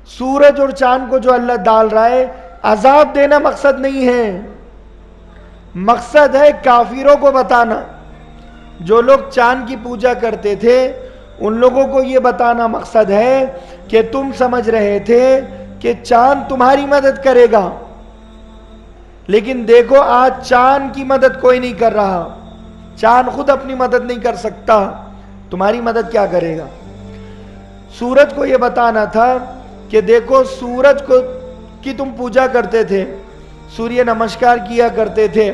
سورج اور چاند کو جو اللہ ڈال رہا ہے، عذاب دینا مقصد نہیں ہے، مقصد ہے کافروں کو بتانا۔ جو لوگ چاند کی پوجا کرتے تھے ان لوگوں کو یہ بتانا مقصد ہے کہ تم سمجھ رہے تھے کہ چاند تمہاری مدد کرے گا، لیکن دیکھو آج چاند کی مدد کوئی نہیں کر رہا، چاند خود اپنی مدد نہیں کر سکتا، تمہاری مدد کیا کرے گا۔ سورج کو یہ بتانا تھا کہ دیکھو سورج کو کی تم پوجا کرتے تھے، سوریہ نمسکار کیا کرتے تھے،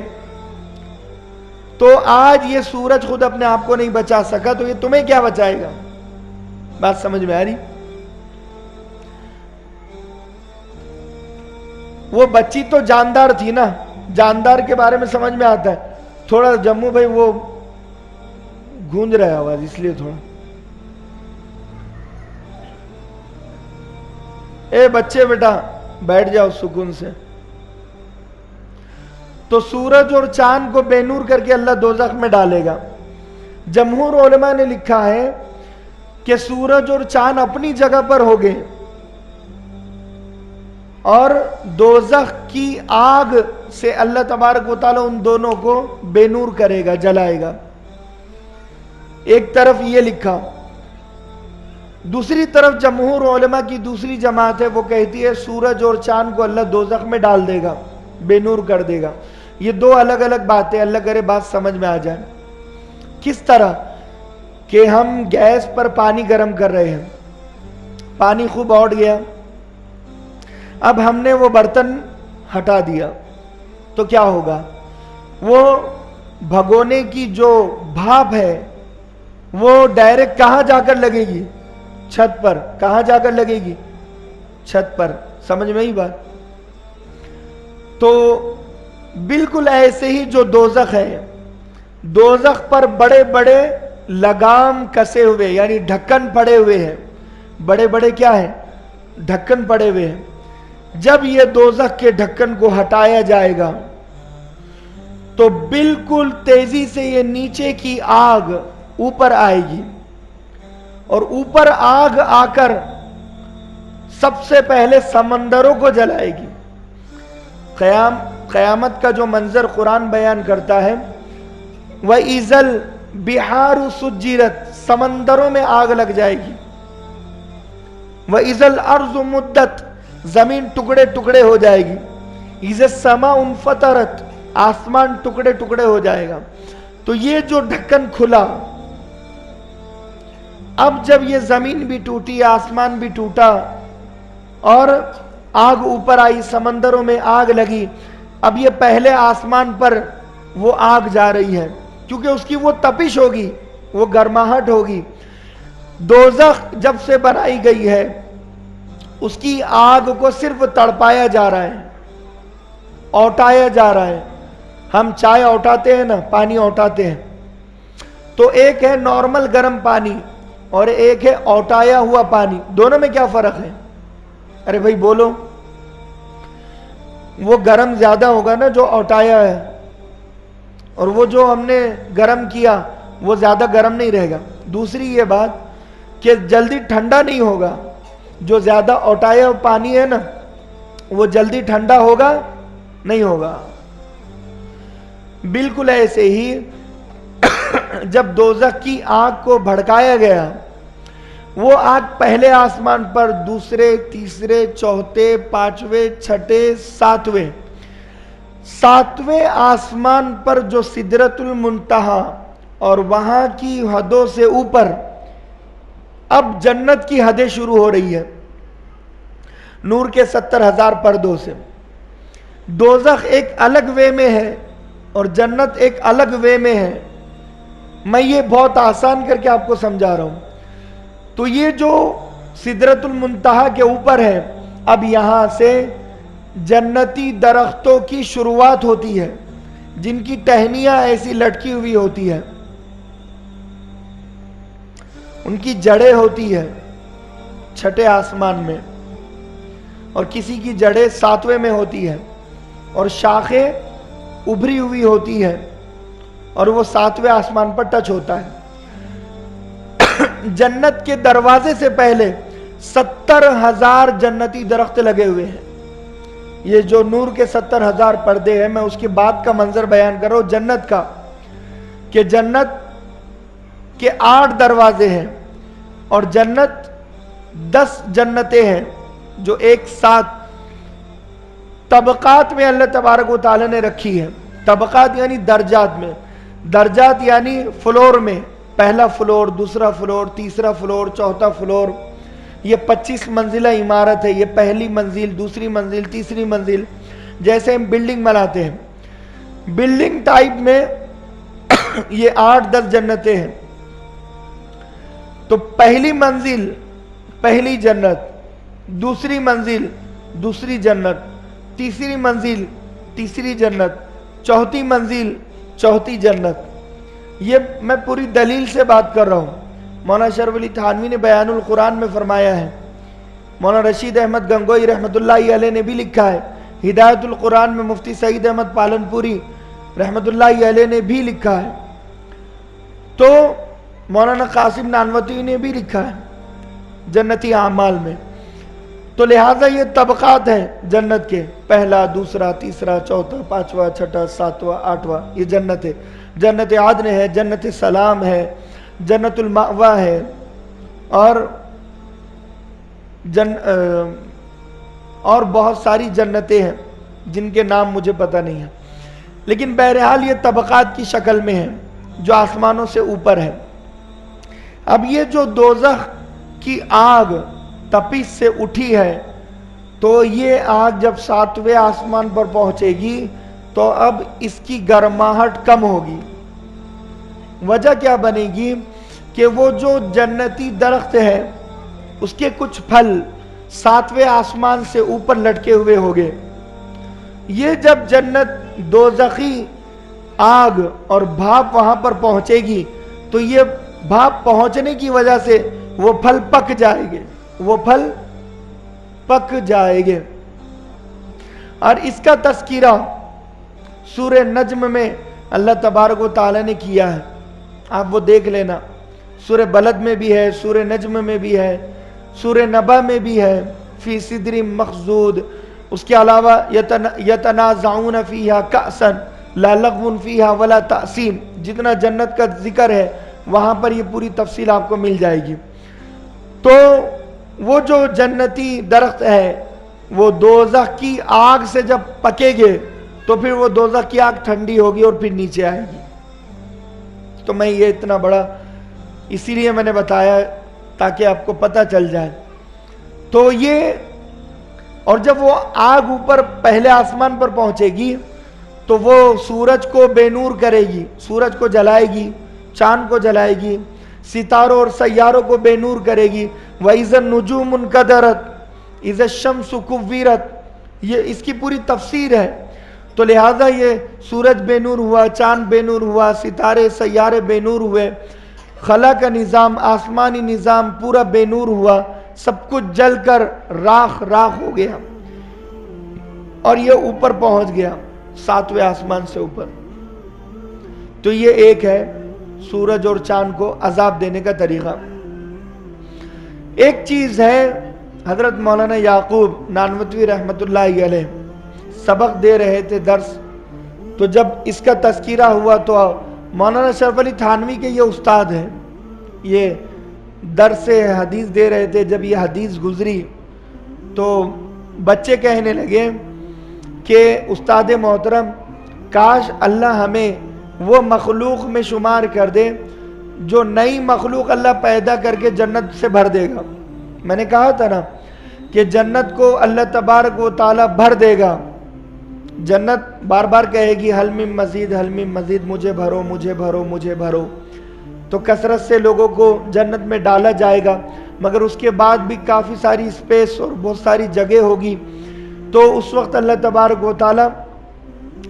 تو آج یہ سورج خود اپنے آپ کو نہیں بچا سکا تو یہ تمہیں کیا بچائے گا۔ بات سمجھ میں آ رہی؟ وہ بچی تو جاندار تھی نا، جاندار کے بارے میں سمجھ میں آتا ہے۔ تھوڑا جموں بھائی وہ گونج رہا ہے آواز، اس لیے تھوڑا اے بچے بیٹا بیٹھ جاؤ سکون سے۔ تو سورج اور چاند کو بے نور کر کے اللہ دوزخ میں ڈالے گا۔ جمہور علماء نے لکھا ہے کہ سورج اور چاند اپنی جگہ پر ہوگے اور دوزخ کی آگ سے اللہ تبارک و تعالی ان دونوں کو بے نور کرے گا، جلائے گا۔ ایک طرف یہ لکھا، دوسری طرف جمہور علماء کی دوسری جماعت ہے، وہ کہتی ہے سورج اور چاند کو اللہ دوزخ میں ڈال دے گا، بے نور کر دے گا۔ یہ دو الگ الگ باتیں، اللہ کرے بات سمجھ میں آ جائے۔ کس طرح کہ ہم گیس پر پانی گرم کر رہے ہیں، پانی خوب اوڑ گیا، اب ہم نے وہ برتن ہٹا دیا تو کیا ہوگا؟ وہ بھگونے کی جو بھاپ ہے وہ ڈائریکٹ کہاں جا کر لگے گی؟ چھت پر۔ کہاں جا کر لگے گی؟ چھت پر۔ سمجھ میں ہی بات؟ تو بالکل ایسے ہی جو دوزخ ہے، دوزخ پر بڑے بڑے لگام کسے ہوئے، یعنی ڈھکن پڑے ہوئے ہیں، بڑے بڑے کیا ہیں؟ ڈھکن پڑے ہوئے ہیں۔ جب یہ دوزخ کے ڈھکن کو ہٹایا جائے گا تو بالکل تیزی سے یہ نیچے کی آگ اوپر آئے گی، اور اوپر آگ آ کر سب سے پہلے سمندروں کو جلائے گی۔ قیامت کا جو منظر قرآن بیان کرتا ہے، وَإِذَا الْبِحَارُ سُجِّرَتْ، سمندروں میں آگ لگ جائے گی۔ وَإِذَا الْأَرْضُ مُدَّتْ، زمین ٹکڑے ٹکڑے ہو جائے گی۔ اِذَا السَّمَاءُ انفطرت، آسمان ٹکڑے ٹکڑے ہو جائے گا۔ تو یہ جو ڈھکن کھلا، اب جب یہ زمین بھی ٹوٹی، آسمان بھی ٹوٹا اور آگ اوپر آئی، سمندروں میں آگ لگی، اب یہ پہلے آسمان پر وہ آگ جا رہی ہے کیونکہ اس کی وہ تپش ہوگی، وہ گرماہٹ ہوگی۔ دوزخ جب سے بنائی گئی ہے اس کی آگ کو صرف تڑپایا جا رہا ہے، اوٹایا جا رہا ہے۔ ہم چائے اوٹاتے ہیں نا، پانی اوٹاتے ہیں، تو ایک ہے نارمل گرم پانی اور ایک ہے اوٹایا ہوا پانی، دونوں میں کیا فرق ہے؟ ارے بھائی بولو۔ وہ گرم زیادہ ہوگا نا جو اوٹایا ہے، اور وہ جو ہم نے گرم کیا وہ زیادہ گرم نہیں رہے گا۔ دوسری یہ بات کہ جلدی ٹھنڈا نہیں ہوگا، جو زیادہ اوٹایا ہوا پانی ہے نا وہ جلدی ٹھنڈا ہوگا نہیں ہوگا۔ بالکل ایسے ہی جب دوزخ کی آگ کو بھڑکایا گیا، وہ آگ پہلے آسمان پر، دوسرے، تیسرے، چوتھے، پانچویں، چھٹے، ساتویں آسمان پر جو سدرۃ المنتہا اور وہاں کی حدوں سے اوپر اب جنت کی حدیں شروع ہو رہی ہے، نور کے 70,000 پردوں سے۔ دوزخ ایک الگ وے میں ہے اور جنت ایک الگ وے میں ہے۔ میں یہ بہت آسان کر کے آپ کو سمجھا رہا ہوں۔ تو یہ جو سدرۃ المنتہا کے اوپر ہے، اب یہاں سے جنتی درختوں کی شروعات ہوتی ہے جن کی ٹہنیاں ایسی لٹکی ہوئی ہوتی ہے، ان کی جڑیں ہوتی ہے چھٹے آسمان میں، اور کسی کی جڑیں 7ویں میں ہوتی ہے، اور شاخیں ابھری ہوئی ہوتی ہے، اور وہ 7ویں آسمان پر ٹچ ہوتا ہے۔ جنت کے دروازے سے پہلے 70,000 जन्नती दरख्त लगे हुए हैं। ये जो नूर के 70,000 पर्दे हैं, मैं उसके बाद का मंजर बयान कर रहा हूं जन्नत का, कि जन्नत के 8 दरवाजे हैं और जन्नत 10 जन्नतें हैं जो एक साथ तबकात में अल्लाह तबारक व तआला ने रखी है। तबकात यानी दर्जात में, दर्जात यानी फ्लोर में, पहला फ्लोर, दूसरा फ्लोर, तीसरा फ्लोर, चौथा फ्लोर। ये 25 मंजिला इमारत है। ये पहली मंजिल, दूसरी मंजिल, तीसरी मंजिल, जैसे हम बिल्डिंग बनाते हैं, बिल्डिंग टाइप में ये 8-10 जन्नतें हैं। तो पहली मंजिल पहली जन्नत, दूसरी मंजिल दूसरी जन्नत, तीसरी मंजिल तीसरी जन्नत, चौथी मंजिल चौथी जन्नत। ये मैं पूरी दलील से बात कर रहा हूँ। मौलाना अशरफ अली थानवी ने बयानुल कुरान में फरमाया है, मौलाना रशीद अहमद गंगोई रहमतुल्लाहि अलैह ने भी लिखा है, हिदायतुल कुरान में मुफ्ती सईद अहमद पालनपुरी रहमतुल्लाहि अलैह ने भी लिखा है, तो मौलाना कासिम नानवती ने भी लिखा है जन्नती आमाल में। तो लिहाजा ये तबकात हैं जन्नत के, पहला, दूसरा, तीसरा, चौथा, पांचवा, छठा, सातवां, आठवां, ये जन्नत है। जन्नत आदन है, जन्नत सलाम है, जन्नतुल मावा है, और बहुत सारी जन्नतें हैं जिनके नाम मुझे पता नहीं है, लेकिन बहरहाल ये तबकात की शक्ल में है जो आसमानों से ऊपर है। अब ये जो दोज़ख की आग तपिश से उठी है, तो ये आग जब 7वें आसमान पर पहुंचेगी तो अब इसकी गर्माहट कम होगी। वजह क्या बनेगी कि वो जो जन्नती दरख्त है उसके कुछ फल 7वें आसमान से ऊपर लटके हुए होंगे। ये जब जन्नत दोज़खी आग और भाप वहां पर पहुंचेगी तो ये भाप पहुंचने की वजह से वो फल पक जाएंगे, वो फल पक जाएंगे। और इसका तस्कीरा सूरह नज्म में अल्लाह तबारक व तआला ने किया है, आप वो देख लेना। सूरह बलद में भी है, सूरह नज्म में भी है, सूरह नबा में भी है, फी सिदरी मखजूद। उसके अलावा यतनाज़ऊन फीहा कअसन ला लगवुन फीहा वला तासीम, जितना जन्नत का जिक्र है वहां पर ये पूरी तफसील आपको मिल जाएगी। तो वो जो जन्नती दरख्त है वो दोज़ख की आग से जब पकेगे तो फिर वो दोज़ख की आग ठंडी होगी और फिर नीचे आएगी। तो मैं ये इतना बड़ा इसीलिए मैंने बताया ताकि आपको पता चल जाए। तो ये, और जब वो आग ऊपर पहले आसमान पर पहुंचेगी तो वो सूरज को बेनूर करेगी, सूरज को जलाएगी, चांद को जलाएगी, सितारों और सैयारों को बेनूर करेगी। वइज़न नुजूमुन कदरत इज़ शम्सु कुव्विरत, ये इसकी पूरी तफसीर है। तो लिहाजा ये सूरज बेनूर हुआ, चांद बेनूर हुआ, सितारे सैयारे बेनूर हुए, खला का निज़ाम, आसमानी निज़ाम पूरा बेनूर हुआ, सब कुछ जलकर राख राख हो गया और ये ऊपर पहुंच गया 7वें आसमान से ऊपर। तो ये एक है सूरज और चांद को अजाब देने का तरीका। एक चीज है, हजरत मौलाना याकूब नानवतवी रहमतुल्लाहि अलैह सबक दे रहे थे दर्स, तो जब इसका तस्कीरा हुआ तो मौलाना अशरफ अली थानवी के ये उस्ताद हैं, ये दर्स हदीस दे रहे थे। जब ये हदीस गुजरी तो बच्चे कहने लगे कि उस्ताद मोहतरम, काश अल्लाह हमें वो मखलूक में शुमार कर दे जो नई मखलूक अल्लाह पैदा करके जन्नत से भर देगा। मैंने कहा था ना कि जन्नत को अल्लाह तबारक व तआला भर देगा, जन्नत बार बार कहेगी हल मिन मजीद, हल मिन मजीद, मुझे भरो, मुझे भरो, मुझे भरो। तो कसरत से लोगों को जन्नत में डाला जाएगा, मगर उसके बाद भी काफ़ी सारी स्पेस और बहुत सारी जगह होगी। तो उस वक्त अल्लाह तबारक व तआला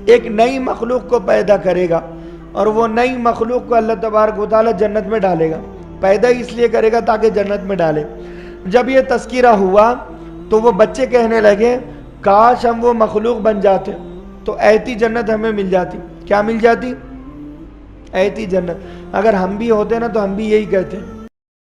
एक नई मखलूक को पैदा करेगा और वो नई मखलूक को अल्लाह तबारक व तआला जन्नत में डालेगा। पैदा इसलिए करेगा ताकि जन्नत में डाले। जब ये तस्कीरा हुआ तो वो बच्चे कहने लगे काश हम वो मखलूक बन जाते तो ऐती जन्नत हमें मिल जाती। क्या मिल जाती? ऐती जन्नत। अगर हम भी होते ना तो हम भी यही कहते हैं